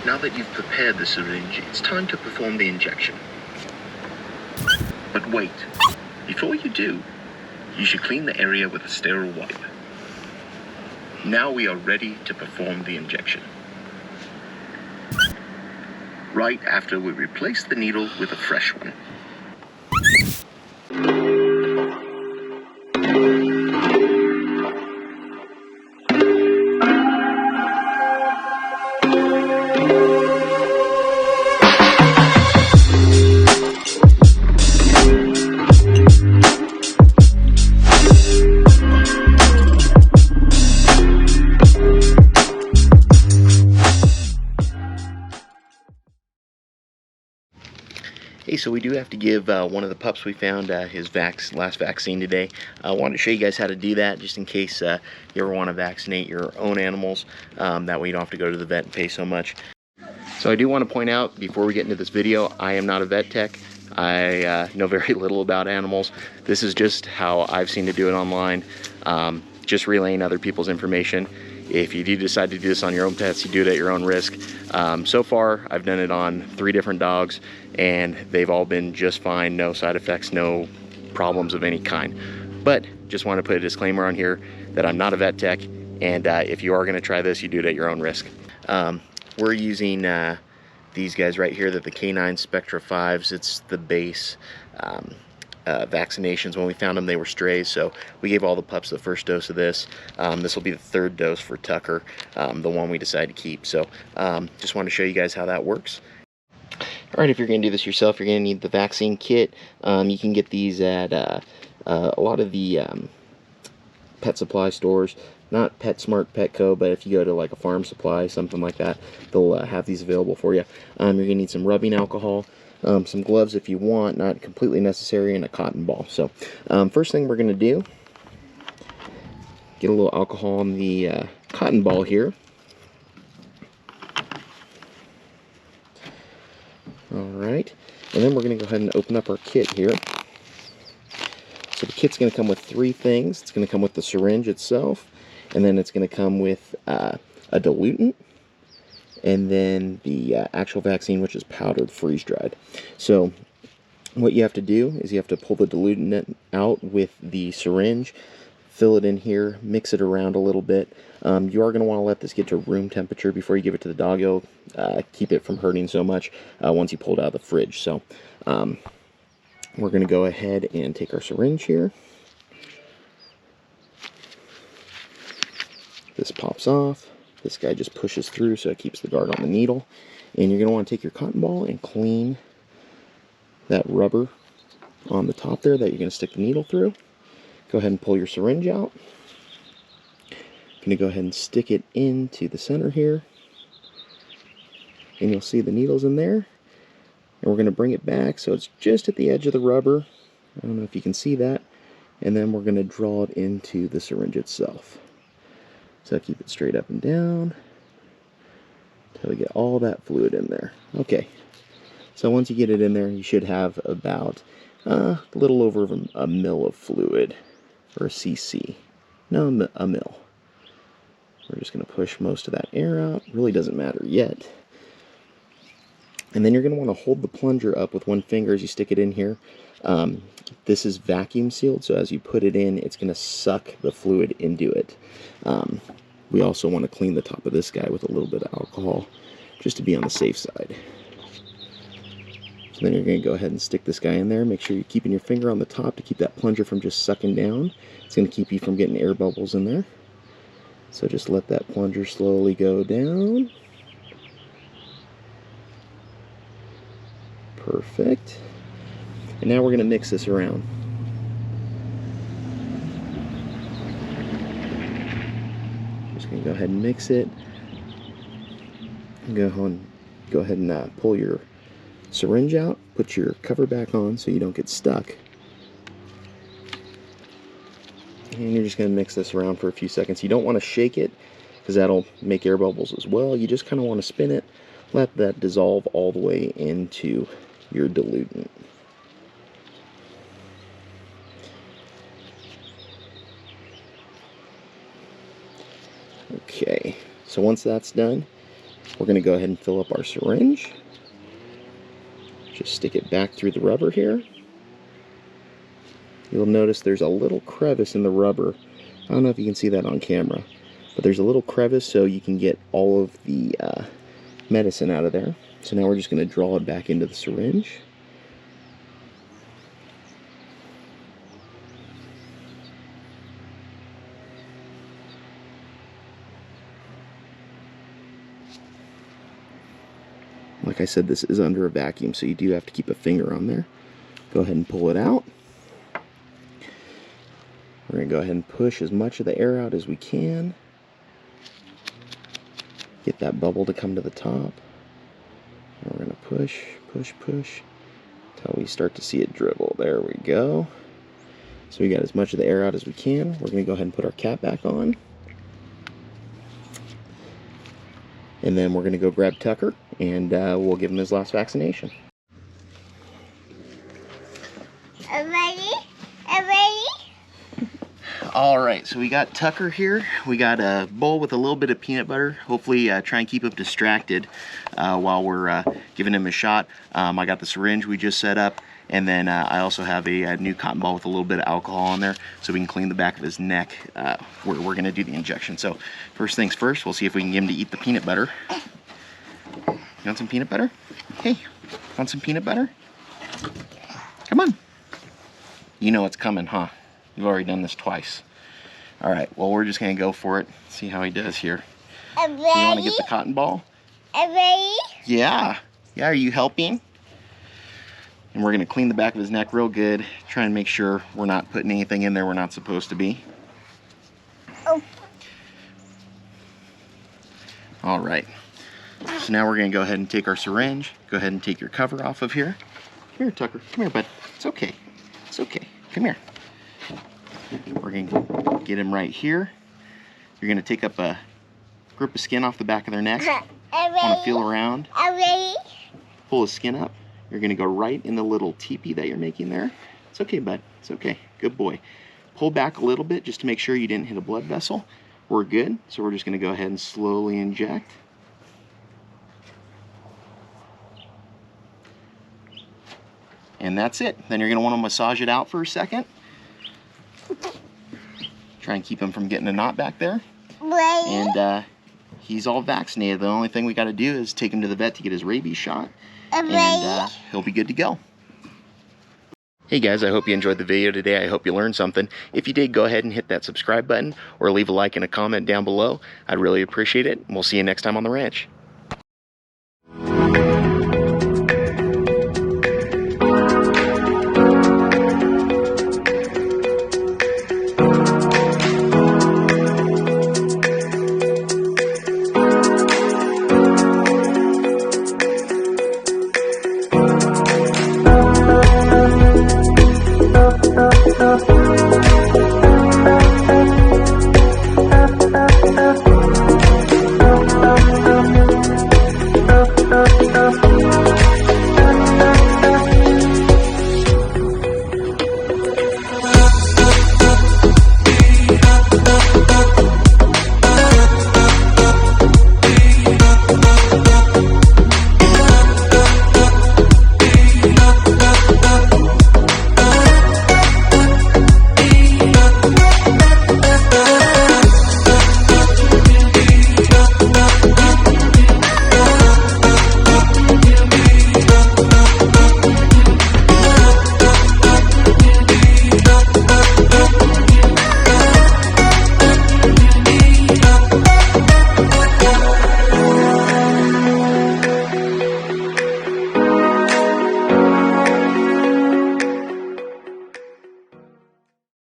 Now that you've prepared the syringe, it's time to perform the injection. But wait, before you do, you should clean the area with a sterile wipe. Now we are ready to perform the injection. Right after we replace the needle with a fresh one. Hey, so we do have to give one of the pups we found his last vaccine today. I wanted to show you guys how to do that, just in case you ever want to vaccinate your own animals. That way you don't have to go to the vet and pay so much. So I do want to point out, before we get into this video, I am not a vet tech. I know very little about animals. This is just how I've seen to do it online, just relaying other people's information. If you do decide to do this on your own pets, you do it at your own risk. So far, I've done it on 3 different dogs, and they've all been just fine. No side effects, no problems of any kind. But just want to put a disclaimer on here that I'm not a vet tech, and if you are going to try this, you do it at your own risk. We're using these guys right here. They're the Canine Spectra 5s. It's the base vaccinations. When we found them, they were strays, so we gave all the pups the first dose of this. This will be the 3rd dose for Tucker, the one we decided to keep. So just wanted to show you guys how that works. Alright, if you're going to do this yourself, you're going to need the vaccine kit. You can get these at a lot of the pet supply stores. Not PetSmart, Petco, but if you go to like a farm supply, something like that, they'll have these available for you. You're going to need some rubbing alcohol, some gloves if you want, not completely necessary, and a cotton ball. So first thing we're going to do, get a little alcohol on the cotton ball here. Alright, and then we're going to go ahead and open up our kit here. So the kit's going to come with 3 things. It's going to come with the syringe itself, and then it's going to come with a diluent, and then the actual vaccine, which is powdered, freeze-dried. So what you have to do is you have to pull the diluent out with the syringe, fill it in here, mix it around a little bit. You are going to want to let this get to room temperature before you give it to the dog. It'll keep it from hurting so much once you pull it out of the fridge. So we're going to go ahead and take our syringe here. This pops off. This guy just pushes through, so it keeps the guard on the needle. And you're going to want to take your cotton ball and clean that rubber on the top there that you're going to stick the needle through. Go ahead and pull your syringe out. I'm going to go ahead and stick it into the center here. And you'll see the needle's in there. And we're going to bring it back so it's just at the edge of the rubber. I don't know if you can see that. And then we're going to draw it into the syringe itself. So keep it straight up and down until we get all that fluid in there. Okay, so once you get it in there, you should have about a little over a mil of fluid, or a cc. No, a mil. We're just going to push most of that air out. Really doesn't matter yet. And then you're going to want to hold the plunger up with one finger as you stick it in here. This is vacuum sealed, so as you put it in, it's going to suck the fluid into it. We also want to clean the top of this guy with a little bit of alcohol, just to be on the safe side. So then you're going to go ahead and stick this guy in there. Make sure you're keeping your finger on the top to keep that plunger from just sucking down. It's going to keep you from getting air bubbles in there. So just let that plunger slowly go down. Perfect. And now we're going to mix this around. Just going to go ahead and mix it. Go ahead and pull your syringe out. Put your cover back on so you don't get stuck. And you're just going to mix this around for a few seconds. You don't want to shake it because that'll make air bubbles as well. You just kind of want to spin it. Let that dissolve all the way into your diluent. Okay, so once that's done, we're going to go ahead and fill up our syringe. Just stick it back through the rubber here. You'll notice there's a little crevice in the rubber. I don't know if you can see that on camera, but there's a little crevice so you can get all of the medicine out of there. So now we're just going to draw it back into the syringe. Like I said, this is under a vacuum, so you do have to keep a finger on there. Go ahead and pull it out. We're going to go ahead and push as much of the air out as we can. Get that bubble to come to the top. And we're going to push, push, push until we start to see it dribble. There we go. So we got as much of the air out as we can. We're going to go ahead and put our cap back on. And then we're going to go grab Tucker, and we'll give him his last vaccination. Ready? Ready? All right, so we got Tucker here. We got a bowl with a little bit of peanut butter. Hopefully try and keep him distracted while we're giving him a shot. I got the syringe we just set up, and then I also have a new cotton ball with a little bit of alcohol on there so we can clean the back of his neck where we're going to do the injection. So first things first, we'll see if we can get him to eat the peanut butter. You want some peanut butter? Hey, want some peanut butter? Come on. You know it's coming, huh? You've already done this twice. All right, well, we're just going to go for it, see how he does here. Ready? You want to get the cotton ball? Ready? Yeah. Yeah, are you helping? And we're going to clean the back of his neck real good, try and make sure we're not putting anything in there we're not supposed to be. Oh. All right. So now we're going to go ahead and take our syringe. Go ahead and take your cover off of here. Come here, Tucker. Come here, bud. It's okay. It's okay. Come here. We're going to get him right here. You're going to take up a grip of skin off the back of their neck. Want to feel around. Ready? Pull his skin up. You're going to go right in the little teepee that you're making there. It's okay, bud. It's okay. Good boy. Pull back a little bit just to make sure you didn't hit a blood vessel. We're good. So we're just going to go ahead and slowly inject. And that's it. Then you're going to want to massage it out for a second. Try and keep him from getting a knot back there. Ready? And he's all vaccinated. The only thing we got to do is take him to the vet to get his rabies shot. Ready? And he'll be good to go. Hey guys, I hope you enjoyed the video today. I hope you learned something. If you did, go ahead and hit that subscribe button or leave a like and a comment down below. I'd really appreciate it. And we'll see you next time on the ranch.